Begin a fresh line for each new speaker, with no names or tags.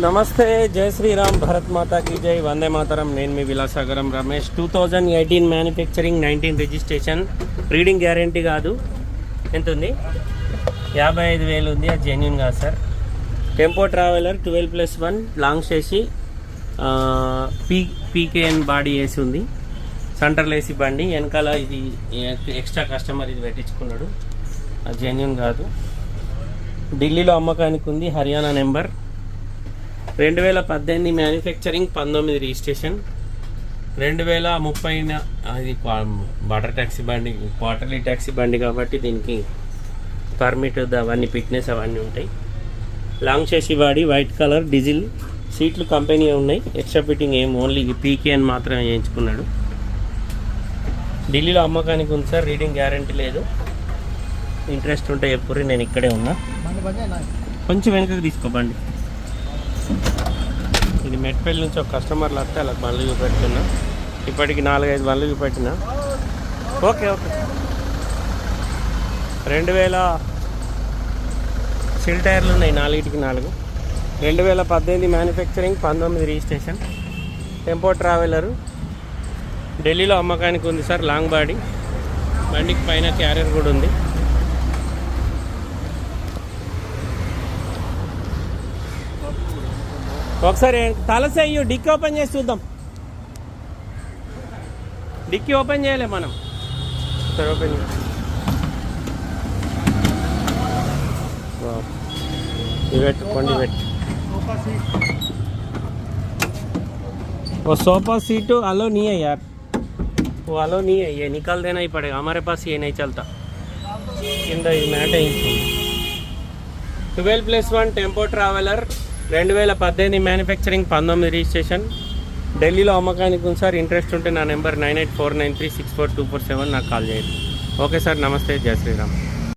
నమస్తే, జై శ్రీరామ్, భరత్ మాతా की జై, వందే మాతరం. నేను మీ Vilasagaram Ramesh. 2018 manufacturing, 19 registration. Reading guarantee కాదు. ఎంత ఉంది? 55,000 ఉంది. అది జెన్యున్ కాదు సార్. టెంపో ట్రావెలర్ 12+1 లాంగ్ చేసి పీకేఎన్ బాడీ వేసి ఉంది. సెంటర్లో వేసి బండి వెనకాల ఇది ఎక్స్ట్రా కస్టమర్ ఇది పెట్టించుకున్నాడు. అది జెన్యున్ కాదు. ఢిల్లీలో అమ్మకానికి ఉంది. హర్యానా నెంబర్. 2018 manufacturing, 19 registration. 2030 అది వాటర్ ట్యాక్సీ బండి, క్వార్టర్లీ ట్యాక్సీ బండి కాబట్టి దీనికి పర్మిట్ అవన్నీ ఫిట్నెస్ అవన్నీ ఉంటాయి. లాంగ్ చేసి బాడీ, వైట్ కలర్, డీజిల్. సీట్లు కంపెనీ ఉన్నాయి. ఎక్స్ట్రా ఫిట్టింగ్ ఏం, ఓన్లీ పీకే అని మాత్రమే చేయించుకున్నాడు. ఢిల్లీలో అమ్మకానికి ఉంది సార్. రీడింగ్ గ్యారంటీ లేదు. ఇంట్రెస్ట్ ఉంటే ఎప్పుడు నేను ఇక్కడే ఉన్నా. కొంచెం వెనకకి తీసుకోబండి. ఇది మెట్పల్లి నుంచి ఒక కస్టమర్లు వస్తే అలా బండ్లు చూపెడుతున్నా. ఇప్పటికి 4-5 బండ్లు చూపెట్టినా. ఓకే 2000 సిల్ టైర్లు ఉన్నాయి, 4కి 4. 2018 మ్యానుఫ్యాక్చరింగ్, 19 రిజిస్ట్రేషన్. టెంపో ట్రావెలరు ఢిల్లీలో అమ్మకానికి ఉంది సార్. లాంగ్ బాడీ, బండికి పైన క్యారియర్ కూడా ఉంది. ఒకసారి తలసేయు డిక్కీ ఓపెన్ చేసి చూద్దాం. డిక్కీ ఓపెన్ చేయలే మనం. సరే ఓపెన్ చేయాలి. కొండి పెట్టి वो सोफा सीट अलो नहीं है यार, वो अलो नहीं है. ये निकाल देना ही पड़ेगा, हमारे पास ये नहीं चलता. కింద ఈ మ్యాట్ వేయించుకుంది. 12+1 టెంపో ట్రావెలర్ 2018 మ్యానుఫ్యాక్చరింగ్, 19 రిజిస్ట్రేషన్. ఢిల్లీలో అమ్మకానికి ఉంది సార్. ఇంట్రెస్ట్ ఉంటే నా నెంబర్ 9849364247 నాకు కాల్ చేయండి. ఓకే సార్, నమస్తే, జై శ్రీరామ్.